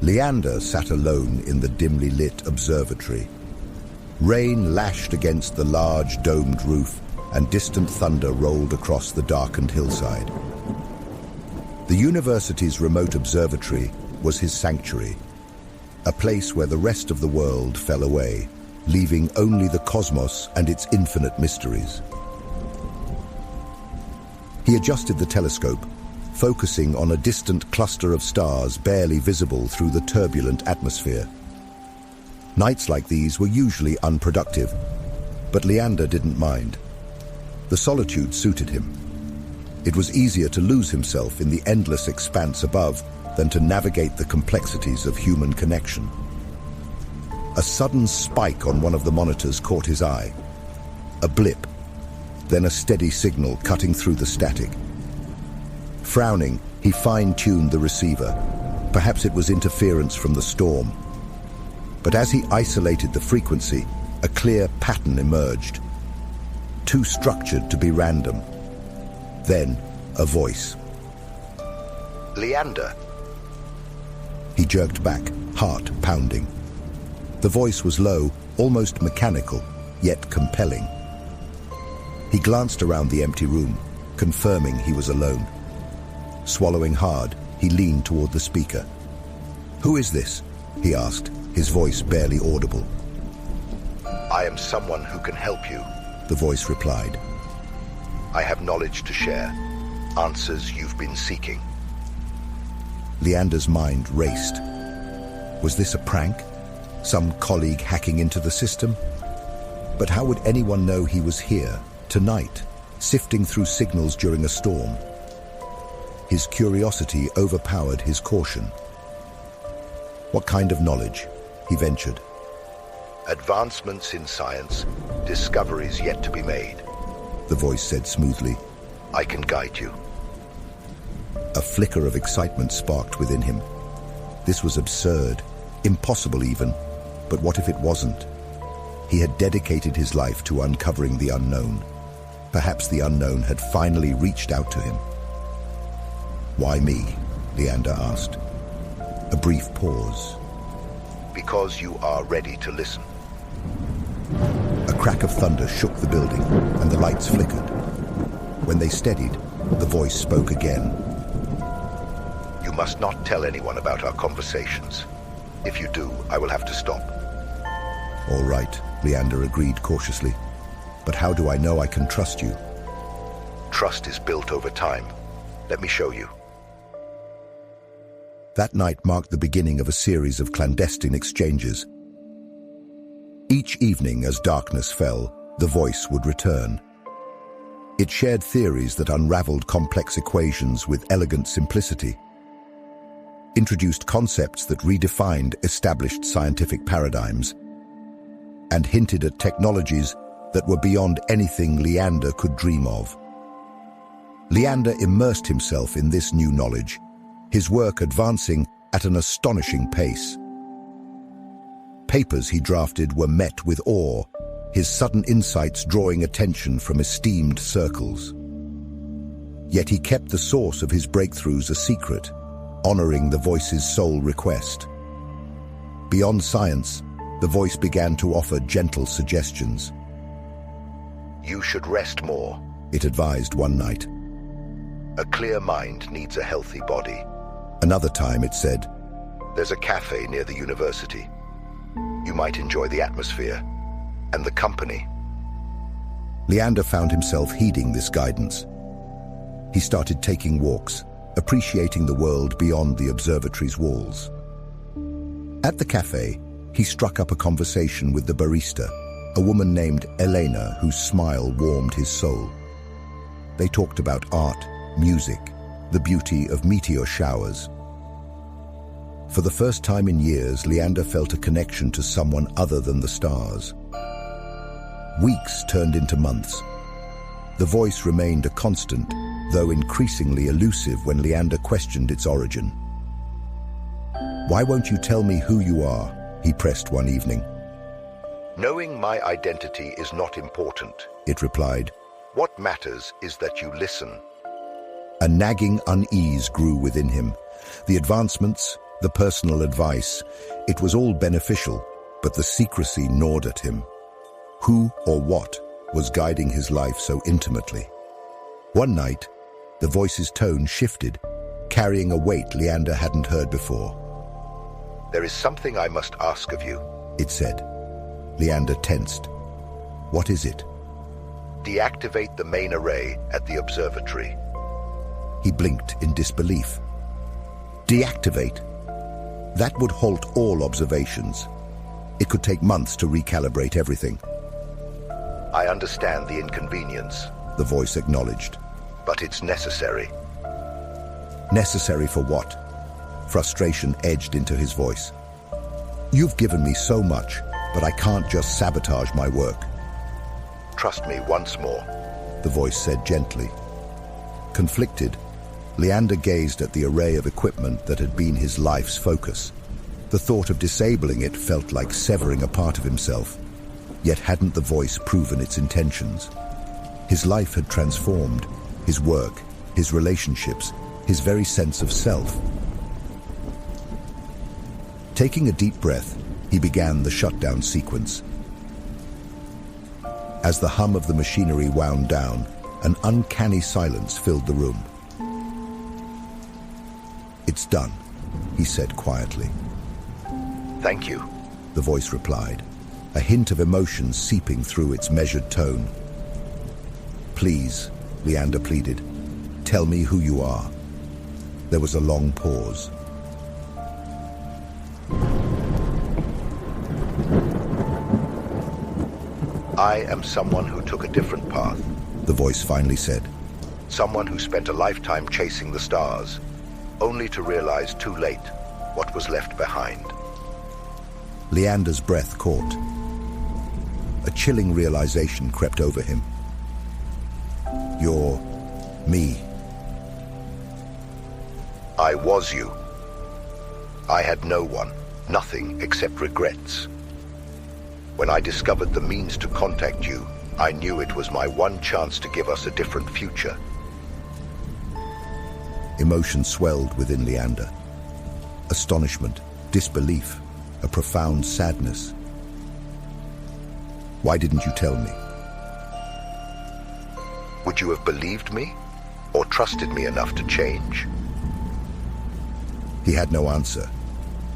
Leander sat alone in the dimly lit observatory. Rain lashed against the large domed roof, and distant thunder rolled across the darkened hillside. The university's remote observatory was his sanctuary, a place where the rest of the world fell away, leaving only the cosmos and its infinite mysteries. He adjusted the telescope, focusing on a distant cluster of stars barely visible through the turbulent atmosphere. Nights like these were usually unproductive, but Leander didn't mind. The solitude suited him. It was easier to lose himself in the endless expanse above than to navigate the complexities of human connection. A sudden spike on one of the monitors caught his eye. A blip, then a steady signal cutting through the static. Frowning, he fine-tuned the receiver. Perhaps it was interference from the storm. But as he isolated the frequency, a clear pattern emerged. Too structured to be random. Then, a voice. "Leander." He jerked back, heart pounding. The voice was low, almost mechanical, yet compelling. He glanced around the empty room, confirming he was alone. Swallowing hard, he leaned toward the speaker. "Who is this?" he asked, his voice barely audible. "I am someone who can help you," the voice replied. "I have knowledge to share, answers you've been seeking." Leander's mind raced. Was this a prank? Some colleague hacking into the system? But how would anyone know he was here, tonight, sifting through signals during a storm? His curiosity overpowered his caution. "What kind of knowledge?" he ventured. "Advancements in science, discoveries yet to be made," the voice said smoothly. "I can guide you." A flicker of excitement sparked within him. This was absurd, impossible even, but what if it wasn't? He had dedicated his life to uncovering the unknown. Perhaps the unknown had finally reached out to him. "Why me?" Leander asked. A brief pause. "Because you are ready to listen." A crack of thunder shook the building, and the lights flickered. When they steadied, the voice spoke again. "You must not tell anyone about our conversations. If you do, I will have to stop." "All right," Leander agreed cautiously. "But how do I know I can trust you?" "Trust is built over time. Let me show you." That night marked the beginning of a series of clandestine exchanges. Each evening, as darkness fell, the voice would return. It shared theories that unraveled complex equations with elegant simplicity, introduced concepts that redefined established scientific paradigms, and hinted at technologies that were beyond anything Leander could dream of. Leander immersed himself in this new knowledge, his work advancing at an astonishing pace. Papers he drafted were met with awe, his sudden insights drawing attention from esteemed circles. Yet he kept the source of his breakthroughs a secret, honoring the voice's sole request. Beyond science, the voice began to offer gentle suggestions. "You should rest more," it advised one night. "A clear mind needs a healthy body." Another time it said, "There's a cafe near the university. You might enjoy the atmosphere and the company." Leander found himself heeding this guidance. He started taking walks, appreciating the world beyond the observatory's walls. At the cafe, he struck up a conversation with the barista, a woman named Elena whose smile warmed his soul. They talked about art, music, the beauty of meteor showers. For the first time in years, Leander felt a connection to someone other than the stars. Weeks turned into months. The voice remained a constant, though increasingly elusive when Leander questioned its origin. "Why won't you tell me who you are?" he pressed one evening. "Knowing my identity is not important," it replied. "What matters is that you listen." A nagging unease grew within him. The advancements, The personal advice, it was all beneficial, but the secrecy gnawed at him. Who or what was guiding his life so intimately? One night, the voice's tone shifted, carrying a weight Leander hadn't heard before. "There is something I must ask of you," it said. Leander tensed. "What is it?" "Deactivate the main array at the observatory." He blinked in disbelief. Deactivate? That would halt all observations. It could take months to recalibrate everything. "I understand the inconvenience," the voice acknowledged, "but it's necessary." Necessary for what? Frustration edged into his voice. "You've given me so much, but I can't just sabotage my work." "Trust me once more," the voice said gently. Conflicted, Leander gazed at the array of equipment that had been his life's focus. The thought of disabling it felt like severing a part of himself, yet hadn't the voice proven its intentions? His life had transformed, his work, his relationships, his very sense of self. Taking a deep breath, he began the shutdown sequence. As the hum of the machinery wound down, an uncanny silence filled the room. "It's done," he said quietly. "Thank you," the voice replied, a hint of emotion seeping through its measured tone. "Please," Leander pleaded, "tell me who you are." There was a long pause. "I am someone who took a different path," the voice finally said. "Someone who spent a lifetime chasing the stars, only to realize too late what was left behind." Leander's breath caught. A chilling realization crept over him. "You're me." "I was you. I had no one, nothing except regrets. When I discovered the means to contact you, I knew it was my one chance to give us a different future." Emotion swelled within Leander. Astonishment, disbelief, a profound sadness. "Why didn't you tell me?" "Would you have believed me, or trusted me enough to change?" He had no answer.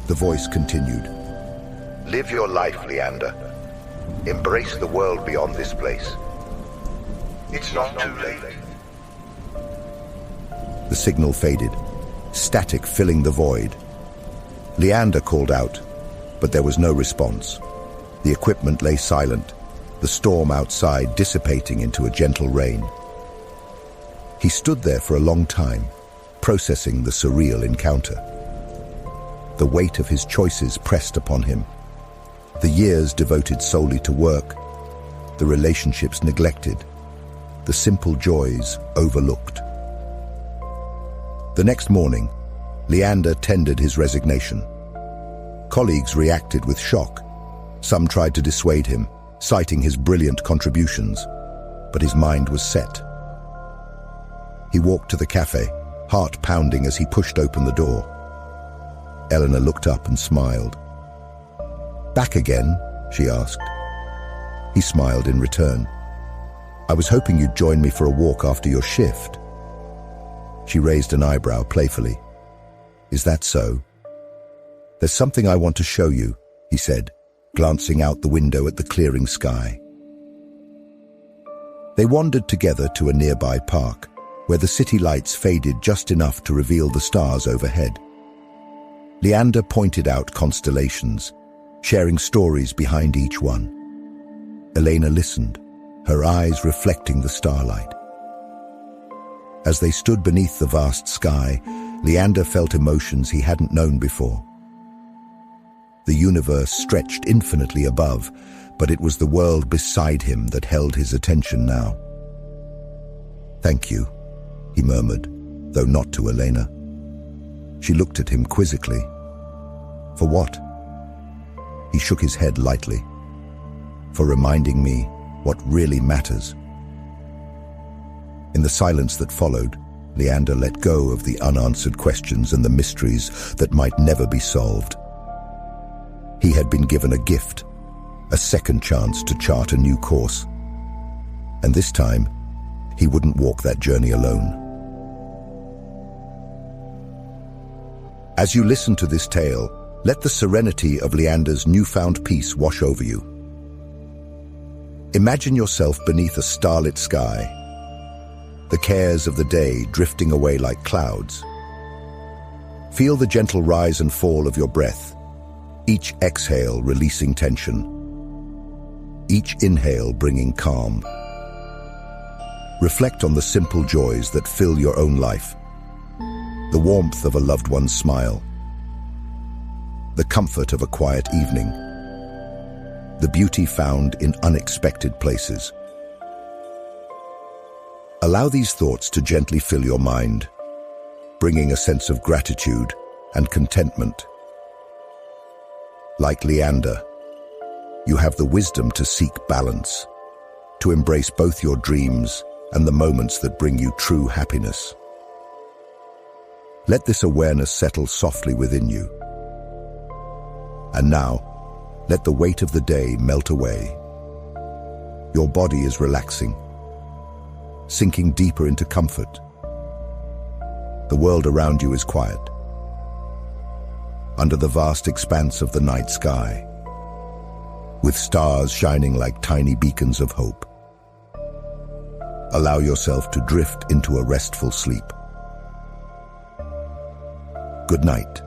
The voice continued. "Live your life, Leander. Embrace the world beyond this place. It's not too late." The signal faded, static filling the void. Leander called out, but there was no response. The equipment lay silent, the storm outside dissipating into a gentle rain. He stood there for a long time, processing the surreal encounter. The weight of his choices pressed upon him. The years devoted solely to work, the relationships neglected, the simple joys overlooked. The next morning, Leander tendered his resignation. Colleagues reacted with shock. Some tried to dissuade him, citing his brilliant contributions, but his mind was set. He walked to the cafe, heart pounding as he pushed open the door. Eleanor looked up and smiled. "Back again?" she asked. He smiled in return. "I was hoping you'd join me for a walk after your shift." She raised an eyebrow playfully. "Is that so?" "There's something I want to show you," he said, glancing out the window at the clearing sky. They wandered together to a nearby park, where the city lights faded just enough to reveal the stars overhead. Leander pointed out constellations, sharing stories behind each one. Elena listened, her eyes reflecting the starlight. As they stood beneath the vast sky, Leander felt emotions he hadn't known before. The universe stretched infinitely above, but it was the world beside him that held his attention now. "Thank you," he murmured, though not to Elena. She looked at him quizzically. "For what?" He shook his head lightly. "For reminding me what really matters." In the silence that followed, Leander let go of the unanswered questions and the mysteries that might never be solved. He had been given a gift, a second chance to chart a new course. And this time, he wouldn't walk that journey alone. As you listen to this tale, let the serenity of Leander's newfound peace wash over you. Imagine yourself beneath a starlit sky, the cares of the day drifting away like clouds. Feel the gentle rise and fall of your breath, each exhale releasing tension, each inhale bringing calm. Reflect on the simple joys that fill your own life. The warmth of a loved one's smile, the comfort of a quiet evening, the beauty found in unexpected places. Allow these thoughts to gently fill your mind, bringing a sense of gratitude and contentment. Like Leander, you have the wisdom to seek balance, to embrace both your dreams and the moments that bring you true happiness. Let this awareness settle softly within you. And now, let the weight of the day melt away. Your body is relaxing, sinking deeper into comfort. The world around you is quiet. Under the vast expanse of the night sky, with stars shining like tiny beacons of hope. Allow yourself to drift into a restful sleep. Good night.